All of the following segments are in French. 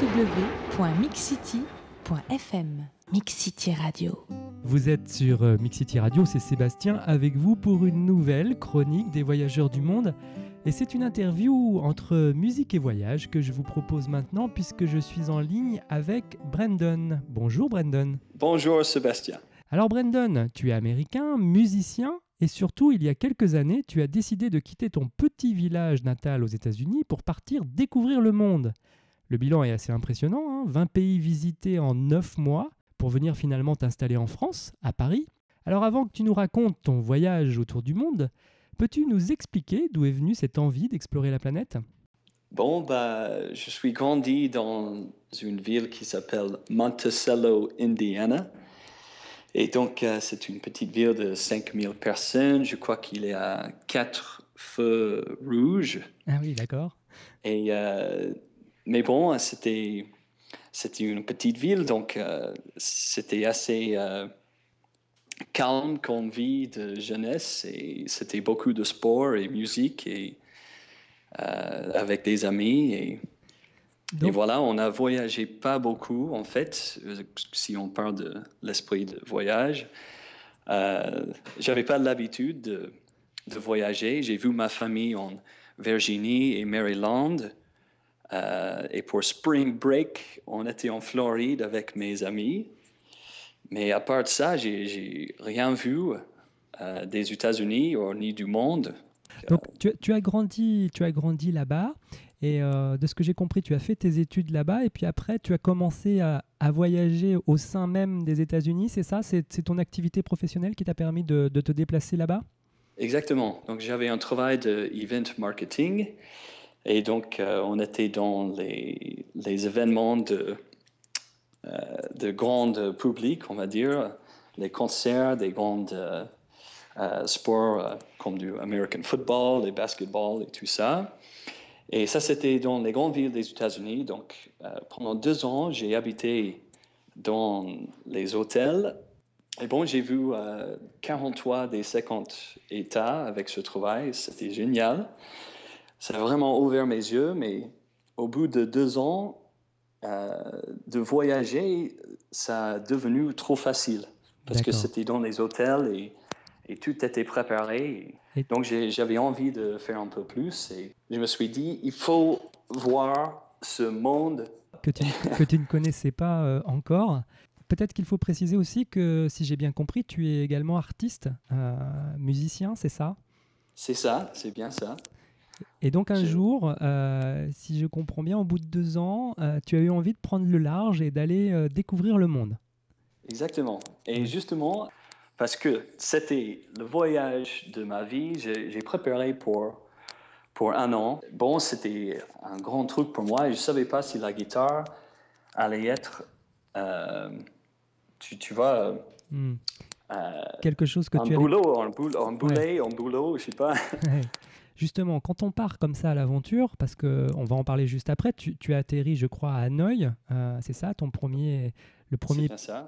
www.mixcity.fm. Mix City Radio. Vous êtes sur Mix City Radio, c'est Sébastien avec vous pour une nouvelle chronique des voyageurs du monde. Et c'est une interview entre musique et voyage que je vous propose maintenant puisque je suis en ligne avec Brandon. Bonjour Brandon. Bonjour Sébastien. Alors Brandon, tu es américain, musicien et surtout il y a quelques années, tu as décidé de quitter ton petit village natal aux États-Unis pour partir découvrir le monde. Le bilan est assez impressionnant, 20 pays visités en 9 mois pour venir finalement t'installer en France, à Paris. Alors avant que tu nous racontes ton voyage autour du monde, peux-tu nous expliquer d'où est venue cette envie d'explorer la planète ? Bon, je suis grandi dans une ville qui s'appelle Monticello, Indiana. Et donc, c'est une petite ville de 5000 personnes. Je crois qu'il y a 4 feux rouges. Ah oui, d'accord. Et, mais bon, c'était une petite ville, donc c'était assez calme comme vie de jeunesse. Et c'était beaucoup de sport et musique et avec des amis. Et voilà, on a voyagé pas beaucoup, en fait, si on parle de l'esprit de voyage. J'avais pas l'habitude de voyager. J'ai vu ma famille en Virginie et Maryland. Et pour Spring Break, on était en Floride avec mes amis. Mais à part de ça, j'ai rien vu des États-Unis ni du monde. Donc, tu as grandi là-bas et de ce que j'ai compris, tu as fait tes études là-bas et puis après, tu as commencé à voyager au sein même des États-Unis, c'est ça ? C'est ton activité professionnelle qui t'a permis de te déplacer là-bas ? Exactement. Donc, j'avais un travail d'event marketing et donc, on était dans les événements de grand public, on va dire, les concerts, des grandes sports comme du American football, les basketball et tout ça. Et ça, c'était dans les grandes villes des États-Unis. Donc, pendant 2 ans, j'ai habité dans les hôtels. Et bon, j'ai vu 43 des 50 États avec ce travail. C'était génial. Ça a vraiment ouvert mes yeux, mais au bout de 2 ans de voyager, ça a devenu trop facile. Parce que c'était dans les hôtels et tout était préparé. Donc, j'avais envie de faire un peu plus. Et je me suis dit, il faut voir ce monde que tu ne connaissais pas encore. Peut-être qu'il faut préciser aussi que, si j'ai bien compris, tu es également artiste, musicien, c'est ça ? C'est ça, c'est bien ça. Et donc un jour, si je comprends bien, au bout de 2 ans, tu as eu envie de prendre le large et d'aller découvrir le monde. Exactement. Et justement, parce que c'était le voyage de ma vie, j'ai préparé pour 1 an. Bon, c'était un grand truc pour moi et je ne savais pas si la guitare allait être, tu vois... quelque chose que un tu boulot, un boulot, je ne sais pas. Justement, quand on part comme ça à l'aventure, parce qu'on va en parler juste après, tu as atterri, je crois, à Hanoï, c'est ça,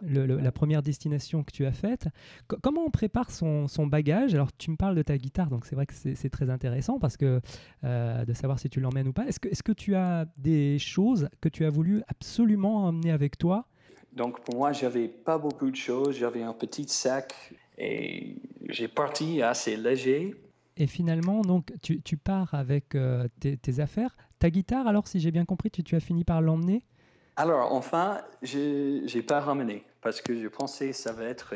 la première destination que tu as faite. Comment on prépare son bagage ? Alors, tu me parles de ta guitare, donc c'est vrai que c'est très intéressant parce que de savoir si tu l'emmènes ou pas. Est-ce que tu as des choses que tu as voulu absolument emmener avec toi ? Donc, pour moi, j'avais pas beaucoup de choses. J'avais un petit sac et j'ai parti assez léger. Et finalement, donc, tu pars avec tes affaires. Ta guitare, alors, si j'ai bien compris, tu as fini par l'emmener ? Alors, enfin, je n'ai pas ramené parce que je pensais que ça va être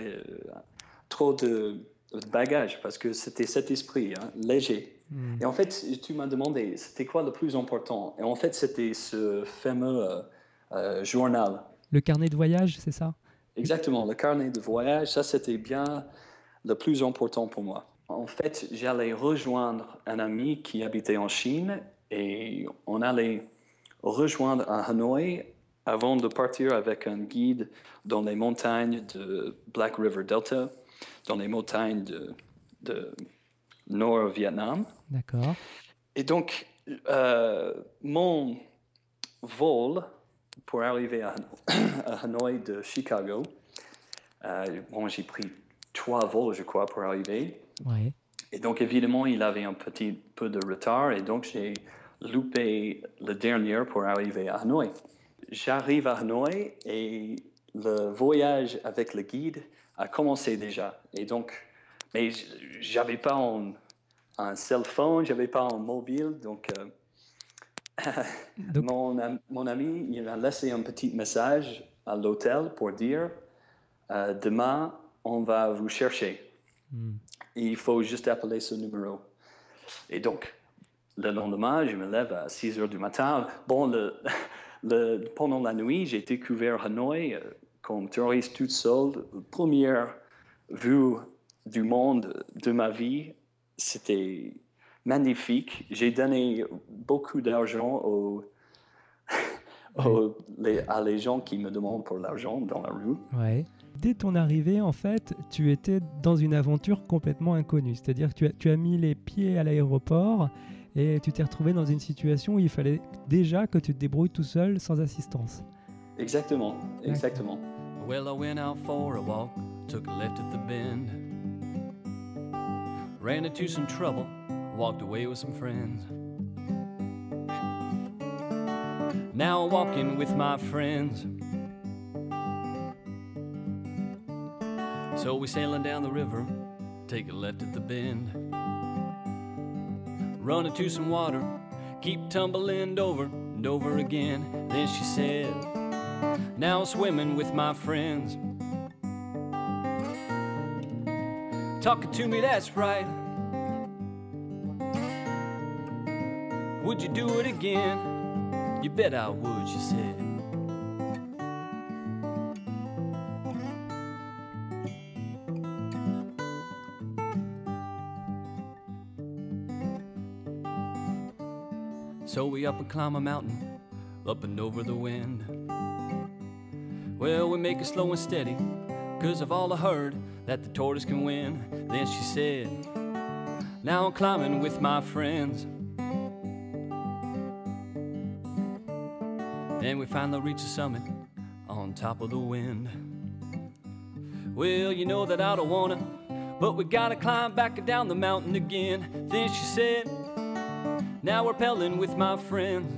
trop de bagages parce que c'était cet esprit, léger. Et en fait, tu m'as demandé, c'était quoi le plus important ? Et en fait, c'était ce fameux journal. Le carnet de voyage, c'est ça ? Exactement, le carnet de voyage, ça, c'était bien le plus important pour moi. En fait, j'allais rejoindre un ami qui habitait en Chine et on allait rejoindre à Hanoï avant de partir avec un guide dans les montagnes de Black River Delta, dans les montagnes de Nord-Vietnam. D'accord. Et donc, mon vol pour arriver à Hanoï de Chicago, j'ai pris 3 vols, je crois, pour arriver. Ouais. Et donc, évidemment, il avait un petit peu de retard et donc j'ai loupé le dernier pour arriver à Hanoï. j'arrive à Hanoï et le voyage avec le guide a commencé déjà. Et donc, mais j'avais pas un cell phone, j'avais pas un mobile, donc Donc, mon ami, il a laissé un petit message à l'hôtel pour dire demain, on va vous chercher. Il faut juste appeler ce numéro. Et donc, le lendemain, je me lève à 6 heures du matin. Bon, pendant la nuit, j'ai découvert Hanoï comme touriste toute seule. Première vue du monde de ma vie, c'était magnifique. J'ai donné beaucoup d'argent à les gens qui me demandent pour l'argent dans la rue. ouais. Dès ton arrivée, en fait, tu étais dans une aventure complètement inconnue. C'est-à-dire que tu as mis les pieds à l'aéroport et tu t'es retrouvé dans une situation où il fallait déjà que tu te débrouilles tout seul, sans assistance. Exactement, exactement. Well, I went out for a walk, took a left at the bend. Ran into some trouble, walked away with some friends. Now I'm walking with my friends. So we sailing down the river, take a left at the bend. Run into some water, keep tumbling over and over again. Then she said, now I'm swimming with my friends. Talking to me, that's right. Would you do it again? You bet I would, she said. So we up and climb a mountain, up and over the wind. Well, we make it slow and steady, 'cause I've all heard that the tortoise can win. Then she said, now I'm climbing with my friends. And we finally reach the summit on top of the wind. Well, you know that I don't wanna, but we gotta climb back down the mountain again. Then she said, now we're rappelling with my friends.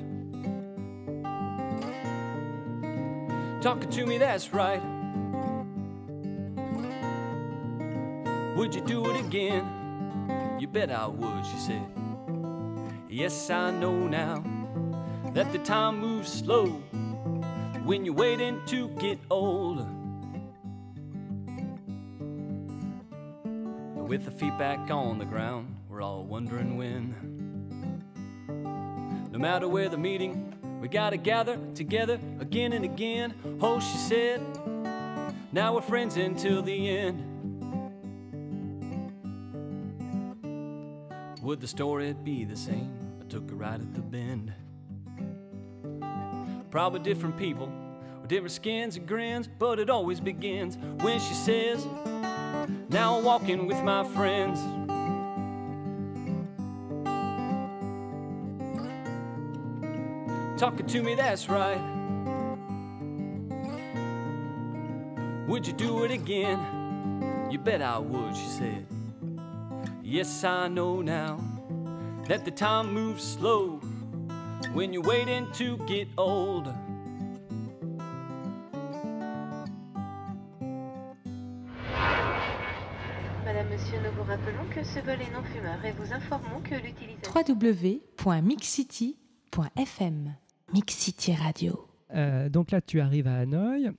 Talking to me, that's right. Would you do it again? You bet I would, she said. Yes, I know now that the time moves slow when you're waiting to get old. With the feet back on the ground, we're all wondering when. No matter where the meeting, we gotta gather together again and again. Oh, she said, now we're friends until the end. Would the story be the same? I took a ride at the bend. Probably different people with different skins and grins, but it always begins when she says, now I'm walking with my friends. Talking to me, that's right. Would you do it again? You bet I would, she said. Yes, I know now that the time moves slow when you're waiting to get old. Madame, monsieur, nous vous rappelons que ce vol est non fumeur et vous informons que l'utilisation... www.mixcity.fm Mix City Radio. Donc là, tu arrives à Hanoï,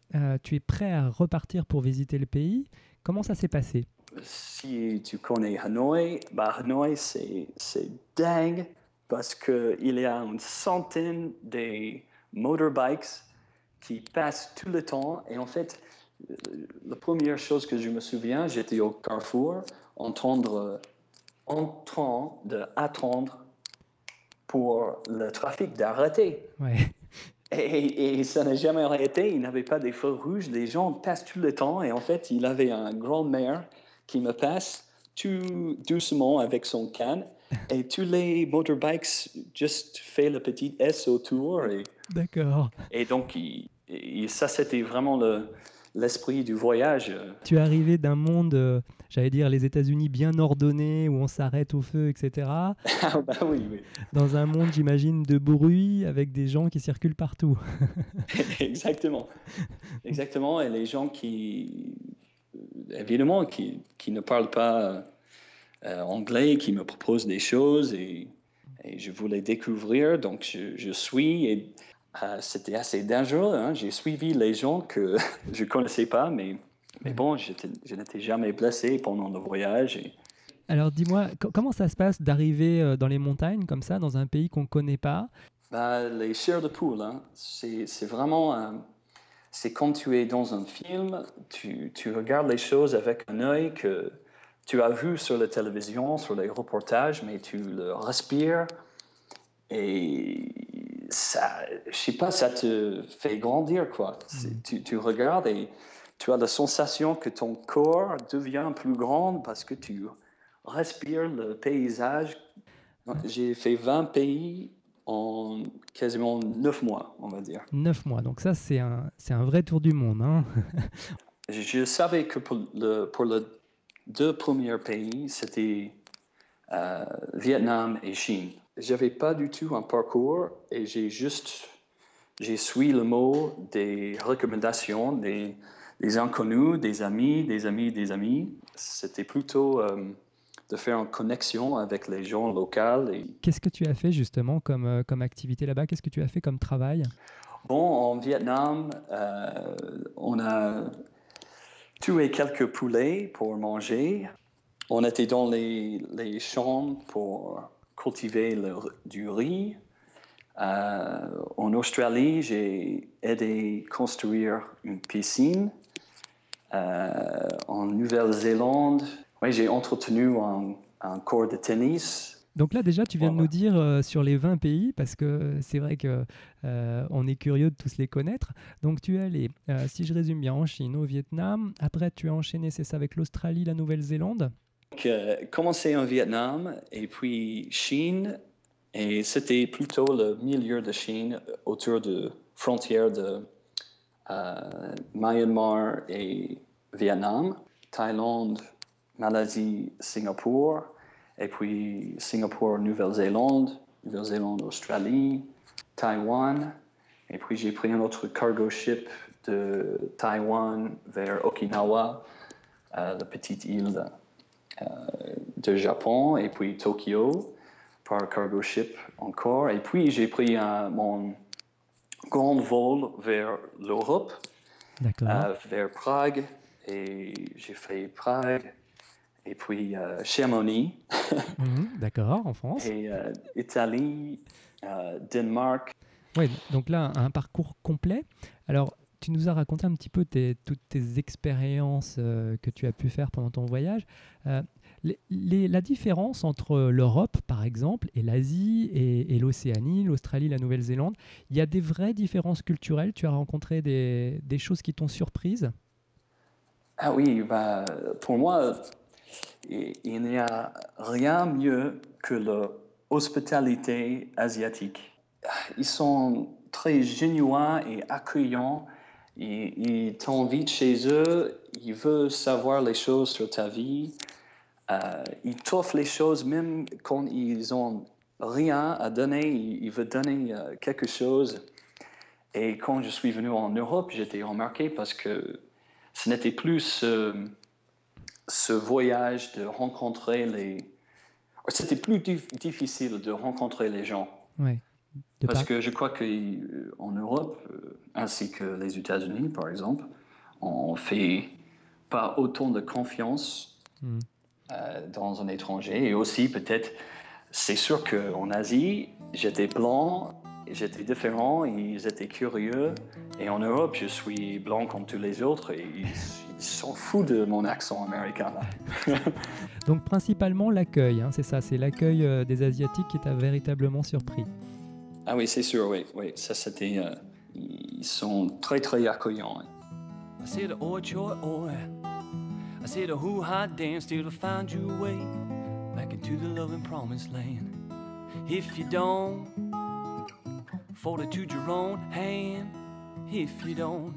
tu es prêt à repartir pour visiter le pays. Comment ça s'est passé? Si tu connais Hanoï, Hanoï, c'est dingue parce qu'il y a une centaine de motorbikes qui passent tout le temps. Et en fait, la première chose que je me souviens, j'étais au Carrefour en train d'attendre pour le trafic d'arrêter. Ouais. Et ça n'a jamais arrêté, il n'avait pas des feux rouges, les gens passent tout le temps. Et en fait, il avait un grand-mère qui me passe tout doucement avec son canne. Et tous les motorbikes juste fait le petit S autour. D'accord. Et donc, ça, c'était vraiment l'esprit du voyage. Tu es arrivé d'un monde, j'allais dire les États-Unis bien ordonné, où on s'arrête au feu, etc., Ah bah oui. dans un monde, j'imagine, de bruit, avec des gens qui circulent partout. Exactement. Exactement. Et les gens évidemment, qui ne parlent pas anglais, qui me proposent des choses et je voulais découvrir. Donc, je suis et c'était assez dangereux. Hein. J'ai suivi les gens que je ne connaissais pas, mais bon, je n'étais jamais blessé pendant le voyage. Alors dis-moi, comment ça se passe d'arriver dans les montagnes comme ça, dans un pays qu'on ne connaît pas? Les chairs de poule, hein, c'est vraiment... c'est quand tu es dans un film, tu regardes les choses avec un œil que tu as vu sur la télévision, sur les reportages, mais tu le respires et ça, je sais pas, ça te fait grandir, quoi. Tu regardes et tu as la sensation que ton corps devient plus grand parce que tu respires le paysage. J'ai fait 20 pays en quasiment 9 mois, on va dire. 9 mois, donc ça c'est un vrai tour du monde, hein. Je savais que pour les 2 premiers pays, c'était Vietnam et Chine. J'avais pas du tout un parcours et j'ai suivi le mot des recommandations, des inconnus, des amis. C'était plutôt de faire une connexion avec les gens locaux. Qu'est-ce que tu as fait justement comme activité là-bas? Qu'est-ce que tu as fait comme travail? Bon, en Vietnam, on a tué quelques poulets pour manger. On était dans les champs pour cultiver du riz. En Australie, j'ai aidé à construire une piscine. En Nouvelle-Zélande, j'ai entretenu un court de tennis. Donc là déjà, tu viens de nous dire sur les 20 pays, parce que c'est vrai qu'on est curieux de tous les connaître. Donc tu es allé, si je résume bien, en Chine, au Vietnam. Après, tu as enchaîné, c'est ça, avec l'Australie, la Nouvelle-Zélande? Donc, commencé en Vietnam et puis Chine. Et c'était plutôt le milieu de Chine, autour de frontières de Myanmar et Vietnam, Thaïlande, Malaisie, Singapour, et puis Singapour, Nouvelle-Zélande, Australie, Taïwan. Et puis j'ai pris un autre cargo ship de Taïwan vers Okinawa, la petite île de Japon, et puis Tokyo par cargo ship encore. Et puis j'ai pris mon grand vol vers l'Europe, vers Prague, et j'ai fait Prague, et puis Chamonix. D'accord, en France. Et Italie, Danemark. Oui, donc là, un parcours complet. Alors, tu nous as raconté un petit peu toutes tes expériences que tu as pu faire pendant ton voyage. La différence entre l'Europe, par exemple, et l'Asie, et l'Océanie, l'Australie, la Nouvelle-Zélande, il y a des vraies différences culturelles? Tu as rencontré des choses qui t'ont surprise? Ah oui, pour moi, il n'y a rien mieux que l'hospitalité asiatique. Ils sont très genuins et accueillants. Ils t'invitent chez eux, ils veulent savoir les choses sur ta vie. Ils t'offrent les choses même quand ils n'ont rien à donner, ils veulent donner quelque chose. Et quand je suis venu en Europe, j'étais remarqué parce que ce n'était plus ce voyage de rencontrer C'était plus difficile de rencontrer les gens. Oui. Parce que je crois qu'en Europe, ainsi que les États-Unis, par exemple, on ne fait pas autant de confiance dans un étranger. Et aussi, peut-être, c'est sûr qu'en Asie, j'étais blanc, j'étais différent, ils étaient curieux. Et en Europe, je suis blanc comme tous les autres et ils s'en foutent de mon accent américain. Donc, principalement l'accueil, hein, c'est ça, c'est l'accueil des Asiatiques qui t'a véritablement surpris. Ah oui, c'est sûr, oui. Ça, c'était... ils sont très, très accueillants. I said, oi, choi, oi. I said, who ha dance till to find your way back into the loving promised land. If you don't, fold it to your own hand. If you don't,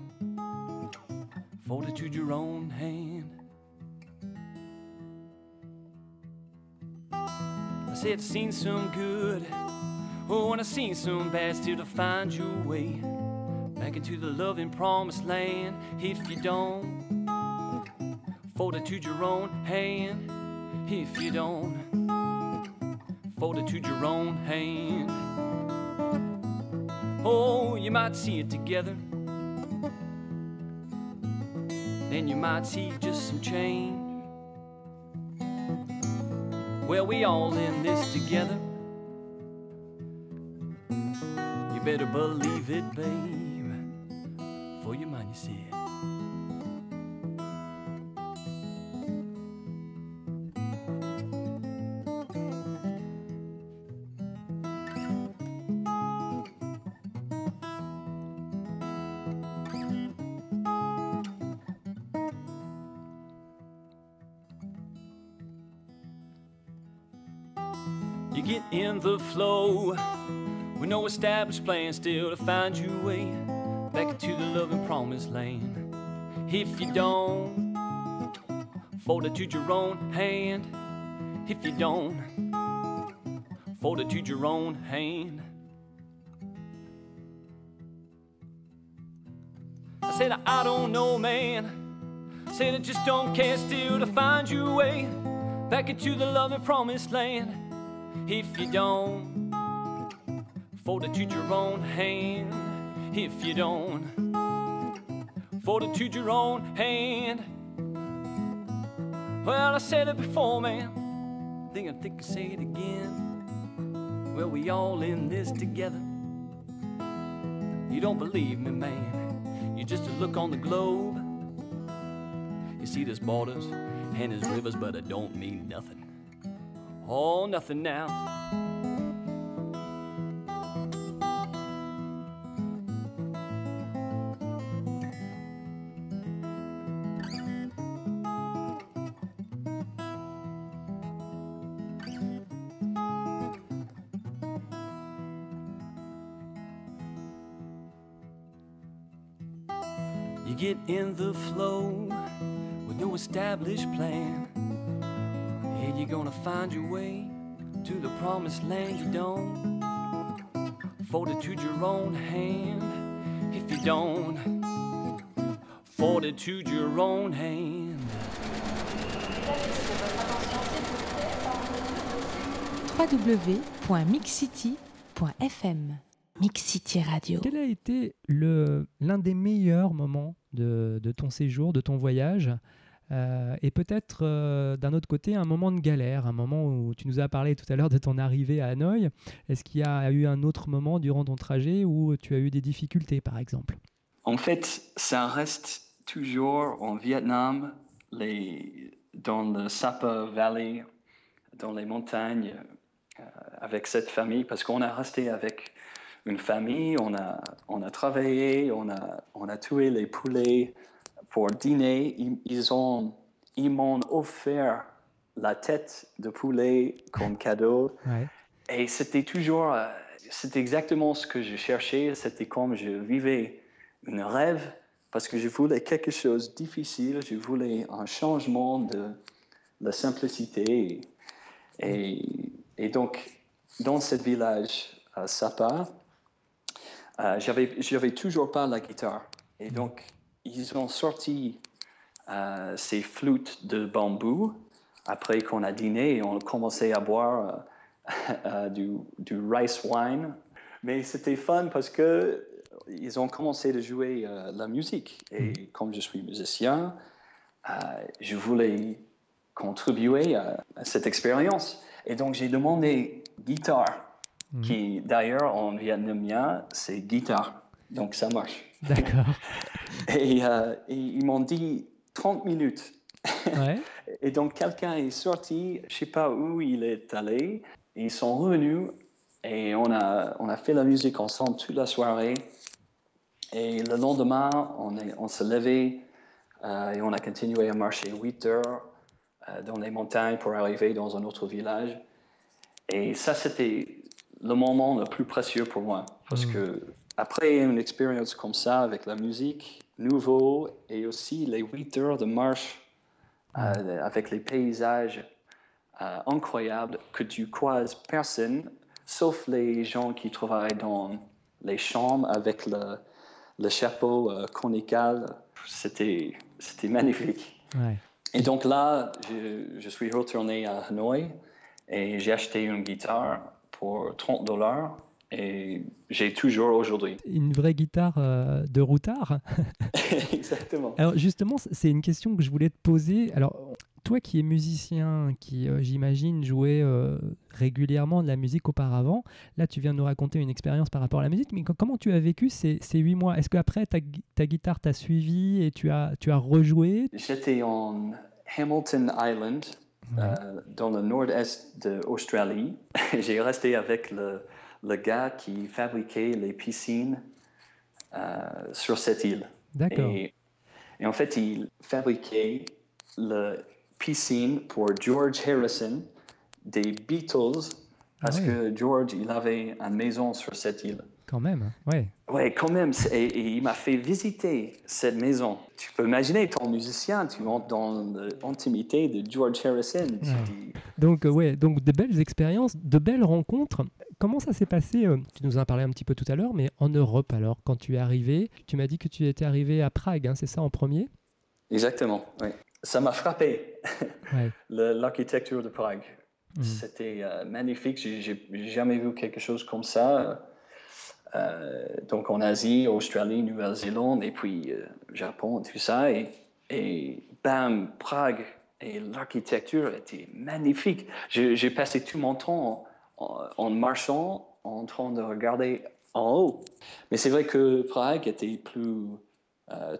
fortitude your own hand. I said I've seen some good, oh, and I've seen some bad, still to find your way back into the loving promised land. If you don't, fortitude your own hand. If you don't, fortitude your own hand. Oh, you might see it together, then you might see just some change. Well, we all in this together, you better believe it, babe, for you mind you see it. You get in the flow with no established plan, still to find your way back into the loving promised land. If you don't, fortitude your own hand. If you don't, fortitude your own hand. I said I don't know, man. I said I just don't care, still to find your way back into the loving promised land. If you don't, fortitude your own hand. If you don't, fortitude your own hand. Well, I said it before, man, I think I could say it again. Well, we all in this together. You don't believe me, man, you just look on the globe. You see there's borders and there's rivers, but it don't mean nothing. Oh, nothing now. You get in the flow with no established plan. Yeah, you're gonna find your way to the promised land. You don't, fortitude your own hand. If you don't, fortitude your own hand. www.mixcity.fm Mix City Radio. Quel a été l'un des meilleurs moments de ton séjour, de ton voyage, et peut-être d'un autre côté un moment de galère, un moment où tu nous as parlé tout à l'heure de ton arrivée à Hanoï. Est-ce qu'il y a eu un autre moment durant ton trajet où tu as eu des difficultés, par exemple? En fait, ça reste toujours en Vietnam, dans le Sapa Valley, dans les montagnes, avec cette famille, parce qu'on a resté avec une famille, on a travaillé, on a tué les poulets pour dîner. Ils m'ont offert la tête de poulet comme cadeau. Ouais. Et c'était toujours, c'était exactement ce que je cherchais. C'était comme je vivais un rêve, parce que je voulais quelque chose de difficile. Je voulais un changement de la simplicité. Et donc, dans ce village à Sapa, j'avais toujours pas la guitare. Et donc, ils ont sorti ces flûtes de bambou après qu'on a dîné et on a commencé à boire du rice wine. Mais c'était fun parce que ils ont commencé à jouer la musique. Et comme je suis musicien, je voulais contribuer à cette expérience. Et donc, j'ai demandé guitare. Qui d'ailleurs en vietnamien c'est guitare, donc ça marche. D'accord. Et ils m'ont dit 30 minutes. Ouais. Et donc quelqu'un est sorti, je sais pas où il est allé, ils sont revenus et on a fait la musique ensemble toute la soirée. Et le lendemain, on s'est levé et on a continué à marcher 8 heures dans les montagnes pour arriver dans un autre village. Et ça, c'était le moment le plus précieux pour moi. Parce que après une expérience comme ça avec la musique, nouveau, et aussi les 8 heures de marche avec les paysages incroyables, que tu croises personne, sauf les gens qui travaillent dans les chambres avec le chapeau conical. C'était magnifique. Ouais. Et donc là, je suis retourné à Hanoï et j'ai acheté une guitare pour $30 et j'ai toujours aujourd'hui. Une vraie guitare de routard. Exactement. Alors justement, c'est une question que je voulais te poser. Alors, toi qui es musicien, qui j'imagine jouait régulièrement de la musique auparavant, là tu viens de nous raconter une expérience par rapport à la musique, mais comment tu as vécu ces 8 mois? Est-ce qu'après ta guitare t'a suivi et tu as rejoué? J'étais en Hamilton Island, dans le nord-est de l'Australie. J'ai resté avec le gars qui fabriquait les piscines sur cette île. D'accord. Et en fait, il fabriquait la piscine pour George Harrison des Beatles, parce que George, il avait une maison sur cette île. Quand même, ouais. Ouais, quand même. Et il m'a fait visiter cette maison. Tu peux imaginer, ton musicien, tu entres dans l'intimité de George Harrison. Ouais. Donc de belles expériences, de belles rencontres. Comment ça s'est passé? Tu nous en as parlé un petit peu tout à l'heure, mais en Europe alors, quand tu es arrivé, tu m'as dit que tu étais arrivé à Prague, hein, c'est ça en premier? Exactement, oui. Ça m'a frappé, ouais. L'architecture de Prague. C'était magnifique. J'ai jamais vu quelque chose comme ça. Donc en Asie, Australie, Nouvelle-Zélande et puis Japon, tout ça. Et bam, Prague. Et l'architecture était magnifique. J'ai passé tout mon temps en marchant, en train de regarder en haut. Mais c'est vrai que Prague était plus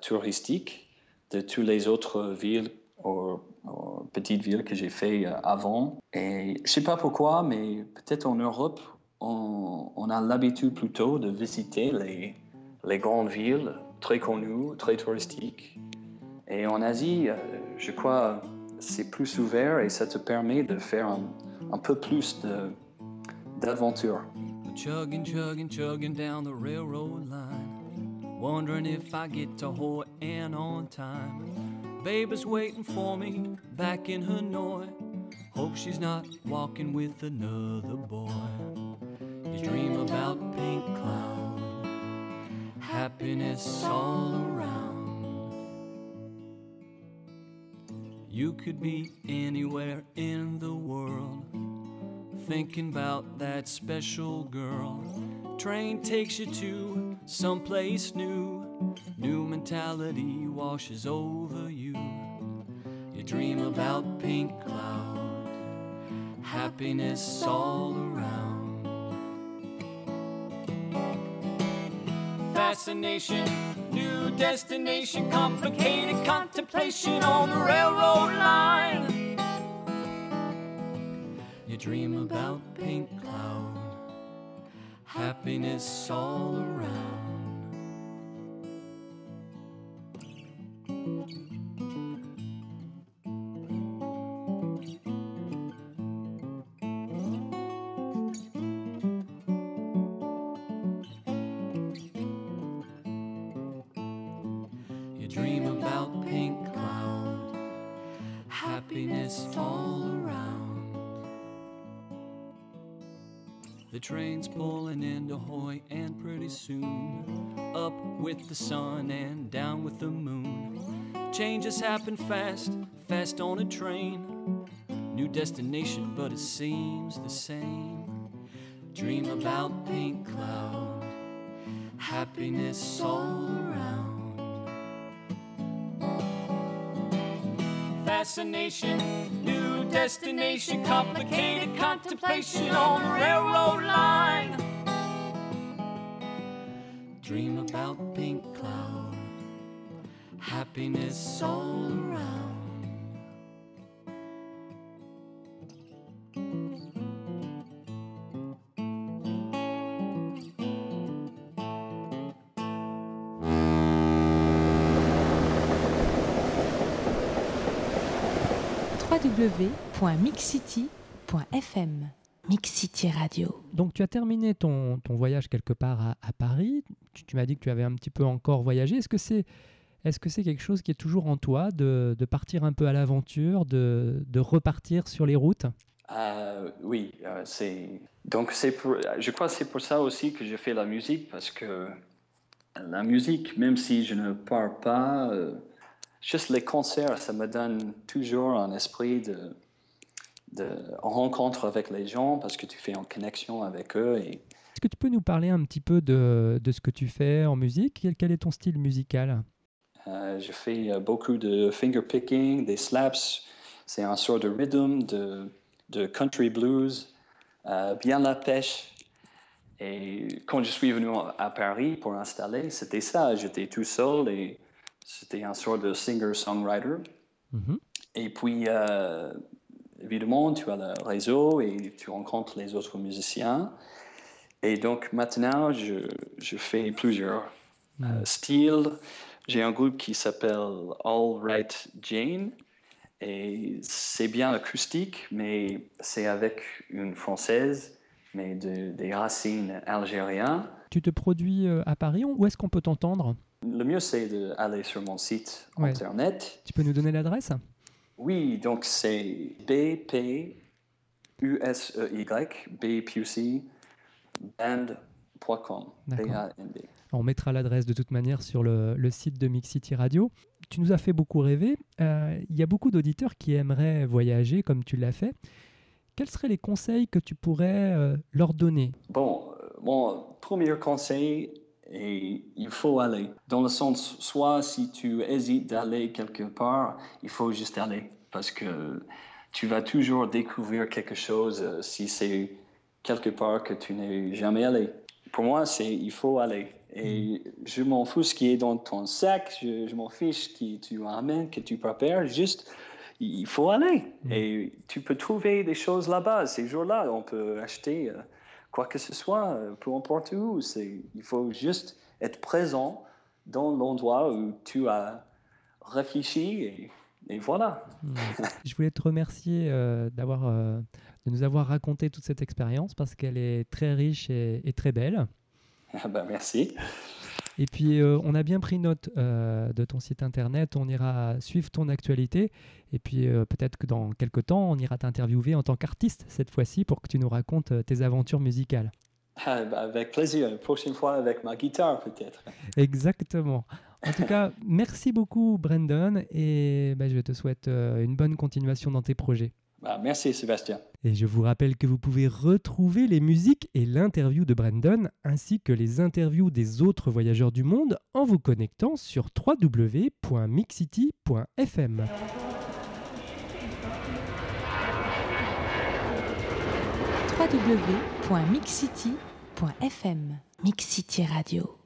touristique de toutes les autres villes ou petites villes que j'ai fait avant. Et je ne sais pas pourquoi, mais peut-être en Europe, on a l'habitude plutôt de visiter les grandes villes très connues, très touristiques. Et en Asie, je crois, c'est plus ouvert et ça te permet de faire un peu plus d'aventure. Chugging, chugging, chugging down the railroad line, wondering if I get to Hawaiian on time. Baby's waiting for me back in Hanoi. Hope she's not walking with another boy. You dream about pink cloud, happiness all around. You could be anywhere in the world, thinking about that special girl. Train takes you to someplace new. New mentality washes over you. You dream about pink cloud, happiness all around. Fascination, new destination, complicated contemplation on the railroad line. You dream about pink cloud, happiness all around. You dream about pink cloud, happiness all around. The train's pulling into Hawaii and pretty soon, up with the sun and down with the moon. Changes happen fast, fast on a train. New destination, but it seems the same. Dream about pink cloud, happiness all around. Fascination, new destination, complicated contemplation on the railroad line. Dream about pink cloud, happiness all around. www.mixcity.fm Mix City Radio. Donc tu as terminé ton voyage quelque part à Paris. Tu m'as dit que tu avais un petit peu encore voyagé. Est-ce que c'est quelque chose qui est toujours en toi de partir un peu à l'aventure, de repartir sur les routes? Oui, je crois que c'est pour ça aussi que je fais la musique, parce que la musique, même si je ne pars pas, juste les concerts, ça me donne toujours un esprit de rencontre avec les gens, parce que tu fais en connexion avec eux. Est-ce que tu peux nous parler un petit peu de ce que tu fais en musique? Quel est ton style musical? Je fais beaucoup de finger picking, des slaps. C'est un sort de rhythm, de country blues, bien la pêche. Et quand je suis venu à Paris pour installer, c'était ça. J'étais tout seul et c'était un sort de singer-songwriter. Mm-hmm. Et puis, évidemment, tu as le réseau et tu rencontres les autres musiciens. Et donc maintenant, je fais plusieurs styles. J'ai un groupe qui s'appelle All Right Jane. Et c'est bien acoustique, mais c'est avec une Française, mais des racines algériennes. Tu te produis à Paris, où est-ce qu'on peut t'entendre? Le mieux, c'est d'aller sur mon site internet. Tu peux nous donner l'adresse? Oui, donc c'est bpusey, band.com. B-A-N-D. On mettra l'adresse de toute manière sur le site de Mix City Radio. Tu nous as fait beaucoup rêver. Il y a beaucoup d'auditeurs qui aimeraient voyager comme tu l'as fait. Quels seraient les conseils que tu pourrais leur donner? Bon, mon premier conseil est il faut aller. Dans le sens, soit si tu hésites d'aller quelque part, il faut juste aller. Parce que tu vas toujours découvrir quelque chose si c'est quelque part que tu n'es jamais allé. Pour moi, il faut aller. Et je m'en fous ce qui est dans ton sac, je m'en fiche qui tu amènes, que tu prépares, juste, il faut aller. Et tu peux trouver des choses là-bas, ces jours-là, on peut acheter quoi que ce soit, peu importe où. Il faut juste être présent dans l'endroit où tu as réfléchi et voilà. Je voulais te remercier de nous avoir raconté toute cette expérience parce qu'elle est très riche et très belle. Merci. Et puis, on a bien pris note de ton site internet. On ira suivre ton actualité. Et puis, peut-être que dans quelques temps, on ira t'interviewer en tant qu'artiste cette fois-ci pour que tu nous racontes tes aventures musicales. Avec plaisir. La prochaine fois avec ma guitare, peut-être. Exactement. En tout cas, merci beaucoup, Brandon. Et je te souhaite une bonne continuation dans tes projets. Merci Sébastien. Et je vous rappelle que vous pouvez retrouver les musiques et l'interview de Brandon ainsi que les interviews des autres voyageurs du monde en vous connectant sur www.mixcity.fm. www.mixcity.fm. Mix City Radio.